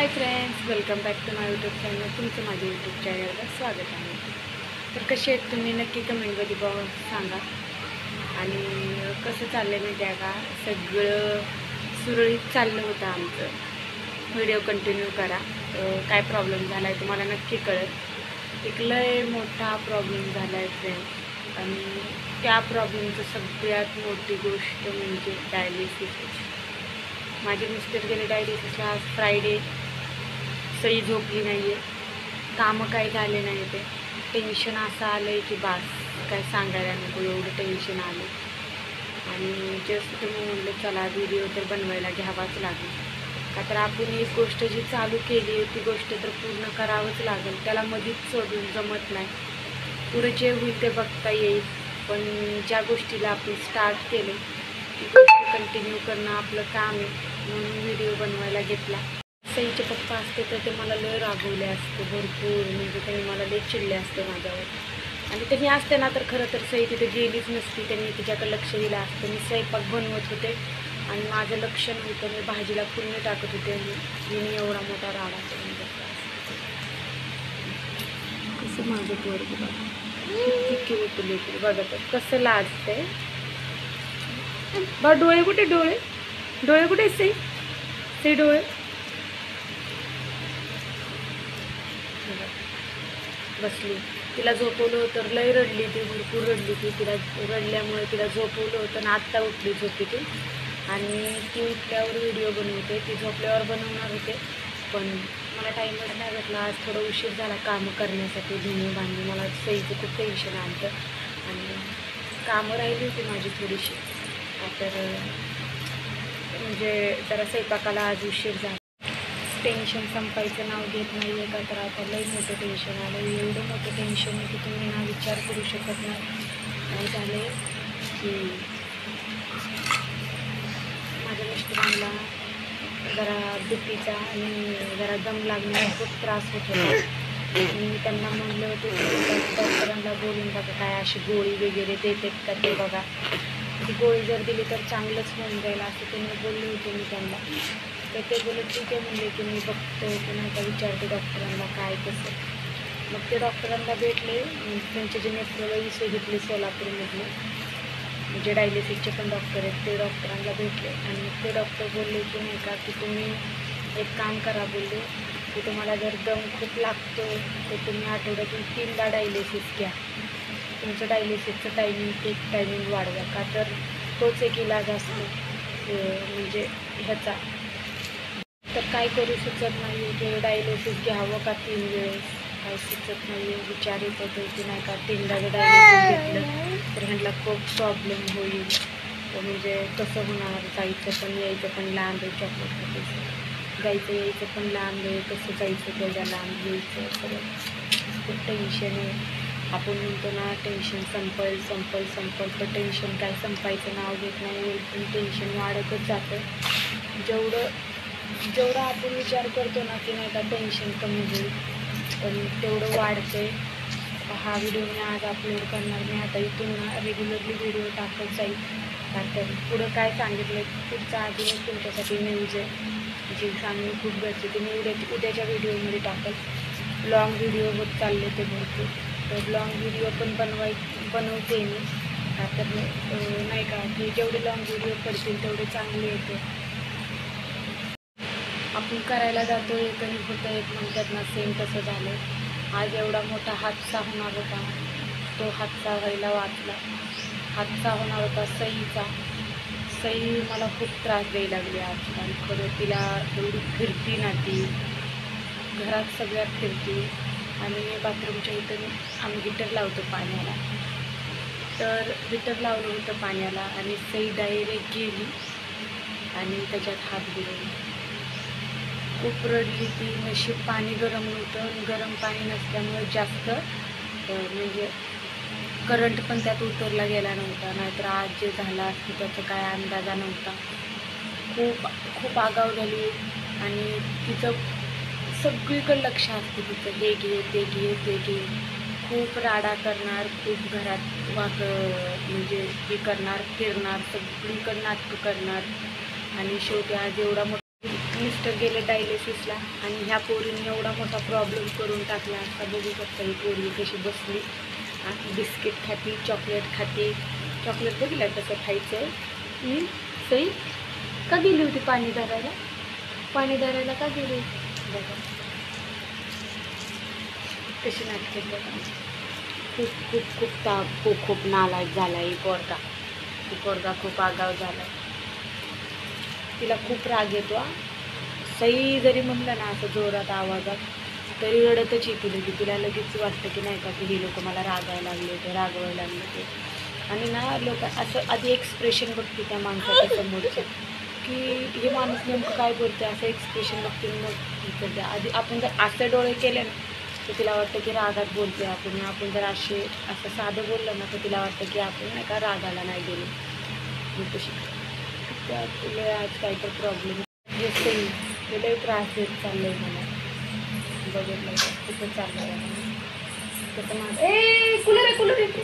High friends, welcome back to my YouTube channel. तुमचं माझ्या YouTube चॅनलवर स्वागत आहे. तर कसे आहेत तुम्ही नक्की कमेंटमध्ये सांगा. आणि कसं चाललं आहे माहिती आहे का, सगळं सुरळीत चाललं होतं आमचं. व्हिडिओ कंटिन्यू करा. काय प्रॉब्लेम झाला आहे तुम्हाला नक्की कळेल. एक लय मोठा प्रॉब्लेम झाला आहे फ्रेंड्स, आणि त्या प्रॉब्लेमचं सगळ्यात मोठी गोष्ट म्हणजे डायलिसिस. माझे मिस्टर गेले डायलिसिसला. आज फ्रायडे, सई झोपली नाही आहे, कामं काही झाले नाही. ते टेन्शन असं आलं आहे की बास, काय सांगायला नको, एवढं टेन्शन आलं. आणि जस्ट तुम्ही म्हणलं चला व्हिडिओ तर बनवायला घ्यावाच लागेल. का तर आपण एक गोष्ट जी चालू केली आहे ती गोष्ट तर पूर्ण करावंच लागेल. त्याला मधीच सोडून जमत नाही. पुढे जे होईल ते बघता येईल, पण ज्या गोष्टीला आपण स्टार्ट केले ती गोष्ट कंटिन्यू करणं आपलं काम आहे. म्हणून व्हिडिओ बनवायला घेतला. सईचे पप्पा असते तर ते मला लय रागवले असते भरपूर, म्हणजे त्यांनी मला लय चिडले असते माझ्यावर. आणि त्यांनी असते ना तर खरं तर सई तिथे गेलीच नसती. त्यांनी तिच्याकडे लक्ष दिलं असतं. मी स्वयंपाक बनवत होते आणि माझं लक्ष नव्हतं. मी भाजीला फुलणी टाकत होते आणि मी एवढा मोठा राडा करून घेतला. कसं माझं पोरग बघा, किती लेकरू बघा तर कसं लाजते बा. डोळे कुठे, डोळे कुठे सई, सई डोळे बसली. तिला झोपवलं होतं, लय रडली ती, भरपूर रडली ती. तिला रडल्यामुळे तिला झोपवलं होतं आणि आत्ता उठली झोपेतून. आणि ती उठल्यावर व्हिडिओ बनवते. ती झोपल्यावर बनवणार होते पण मला टाईमच नाही भेटला. आज थोडं उशीर झाला कामं करण्यासाठी, धुणी भांडी. मला सईचं खूप टेन्शन आलं आणि कामं राहिली होती माझी थोडीशी. तर म्हणजे जरा स्वयंपाकाला आज उशीर झाला. टेन्शन संपायचं नाव घेत नाही आहे. का तर आता लई मोठं टेन्शन आलं. एवढं मोठं टेन्शन आहे की तुम्ही ना विचार करू शकत नाही. काय झाले की माझ्या मिस्टरांना जरा बीपीचा आणि जरा दम लागण्याचा खूप त्रास होत होता. मी त्यांना म्हणलं होतं की डॉक्टरांना बोलून बघा, काय अशी गोळी वगैरे देतात का ते बघा. ती गोळी जर दिली तर चांगलंच होऊन जाईल असं त्यांनी बोलले होते मी त्यांना. तर ते बोलले ठीक आहे म्हणले की मी बघतो की नाही का, विचारते डॉक्टरांना काय कसं. मग ते डॉक्टरांना भेटले. त्यांचे जे नेफ्रोलॉजिस्ट घेतले सोलापूरमधले, म्हणजे डायलिसिसचे पण डॉक्टर आहेत, ते डॉक्टरांना भेटले. आणि ते डॉक्टर बोलले की नाही का की तुम्ही एक काम करा, बोलले की तुम्हाला जर दम खूप लागतो तर तुम्ही आठवड्यातून 3दा डायलिसिस घ्या. तुमचं डायलिसिसचं टायमिंग वाढवा. का तर तोच एक इलाज असतो म्हणजे ह्याचा. तर काय करू सुचत नाही आहे की डायलिसिस घ्यावं का 3 वेळेस, काय सुचत नाही आहे. विचार येत होते की नाही का 3दा जर डायलिसिस घेतलं तर ह्यांना खूप प्रॉब्लेम होईल. म्हणजे कसं होणार, जायचं पण यायचं पण लांब आहे. चॉकलेट खायचं, जायचं यायचं पण लांब आहे. कसं जायचं तेवढ्या लांब यायचं, सगळं खूप टेन्शन आहे. आपण म्हणतो ना टेन्शन संपल तर टेन्शन काय संपायचं नाव घेत नाही. पण टेन्शन वाढतच जातं. जेवढं आपण विचार करतो ना की नाही का टेन्शन कमी होईल, पण तेवढं वाढते. हा व्हिडिओ मी आज अपलोड करणार. मी आता इथून ना रेग्युलरली व्हिडिओ टाकत जाईल. तर पुढं काय सांगितलं पुढचा आधीच तुमच्यासाठी न्यूज आहे जी सांगणं खूप गरजेचं. मी उद्याच्या व्हिडिओमध्ये टाकल. लॉंग व्हिडिओ होत चालले ते भरपूर. तर लॉंग व्हिडिओ पण बनवते मी. का तर नाही का की जेवढे लॉंग व्हिडिओ पडतील तेवढे चांगले येते. आपण करायला जातो एक आणि होतं एक, म्हणतात ना सेम तसं झालं. आज एवढा मोठा हादसा होणार होता, तो हादसा व्हायला वाचला. हादसा होणार होता सईचा. सई मला खूप त्रास द्यायला लागली आजकाल. खरं तिला एवढी फिरती ना ती, घरात सगळ्यात फिरती. आणि बाथरूमच्या इथं आम्ही हीटर लावतो पाण्याला, तर हीटर लावलं होतं पाण्याला आणि सई डायरेक्ट गेली आणि त्याच्यात हात बुडवला. खूप रडली ती. नशीब पाणी गरम नव्हतं. गरम पाणी नसल्यामुळे जास्त म्हणजे करंट पण त्यात उतरला गेला नव्हता. नाहीतर आज जे झालं असतं त्याचा काय अंदाजा नव्हता. खूप आगाव झाली. आणि तिचं सगळीकडे लक्ष असते तिचं, हे घे ते घे ते घे. खूप राडा करणार, खूप घरात म्हणजे हे करणार, फिरणार, सगळीकडे नाटकं करणार. आणि शेवटी आज एवढा मोठा मिस्टर गेले डायलिसिसला आणि ह्या पोरीने एवढा मोठा प्रॉब्लेम करून टाकला. आता बघू शकता ही पोरी कशी बसली. बिस्किट खाती, चॉकलेट खाते. चॉकलेट बघितलं कसं खायचं आहे. सई का गेली होती पाणी धरायला? पाणी धरायला का गेली बघा कशी नाटके बघा. खूप खूप खूप खूप नालायक झाला ही पोरगा खूप आगाव झाला. तिला खूप राग येतो. सई जरी म्हणलं ना असं जोरात आवाजात तरी रडतच येते की तिला लगेच वाटतं की नाही का की हे लोक मला रागवायला लागले ते. आणि ना लोक असं आधी एक्सप्रेशन बघते त्या माणसाच्या समोरचं की हे माणूस नेमकं काय बोलते असं एक्सप्रेशन बघते. मग करते आधी आपण जर असे डोळे केले ना तर तिला वाटतं की रागात बोलते आपण जर असं साधं बोललं ना तर तिला वाटतं की आपण नाही का रागाला नाही गेलो. मी कशी तुला आज काय तर प्रॉब्लेम तुला त्रास देत चाललं आहे मला. बघितलं कुठं चाललं आहे कसं माझं कुलर येते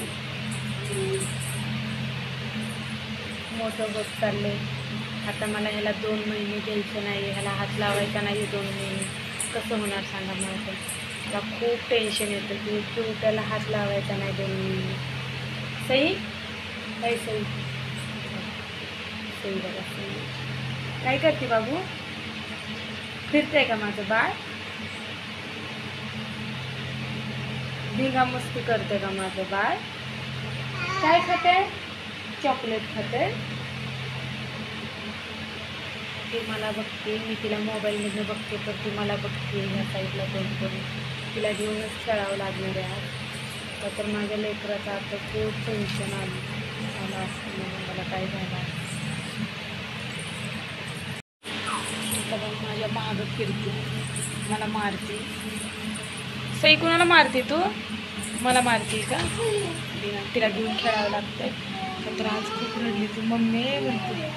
मोठं होत चाललंय. आता मला ह्याला 2 महिने घ्यायचं नाही, ह्याला हात लावायचा नाही 2 महिने. कसं होणार सांगा मला. मला खूप टेन्शन येतं की तू त्याला हात लावायचा नाही 2 महिने. सई काय सई बघा सई काय करते बाबू? फिरते का माझं बाळ? धिंगा मस्ती करते का माझं बाळ? काय खाते? चॉकलेट खाते. ती मला बघते, मी तिला मोबाईलमधून बघते तर ती मला बघते ह्या साईडला तोंड करून. तिला घेऊनच खेळावं लागणार आहे आज. तर माझ्या लेकराचं आता खूप टेन्शन आलं असतं मला काय झालं. माझ्या मागं फिरते मला मारते. सई कुणाला मारते तू? मला मारते का? तिला घेऊन खेळावं लागतंय. तर आज खूप रडली तू मम्मी म्हणते.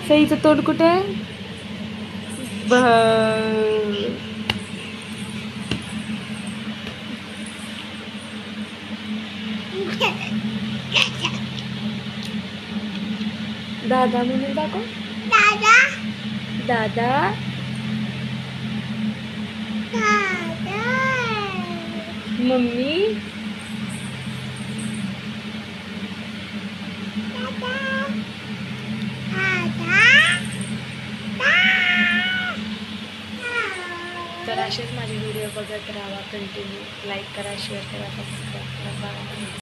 सईचं तोंड कुठे आहे? दादा म्हणून दाखव. दादा मम्मी तर असेच माझे व्हिडिओ बघत राहा. कंटिन्यू लाईक करा, शेअर करा, सबस्क्राईब करा.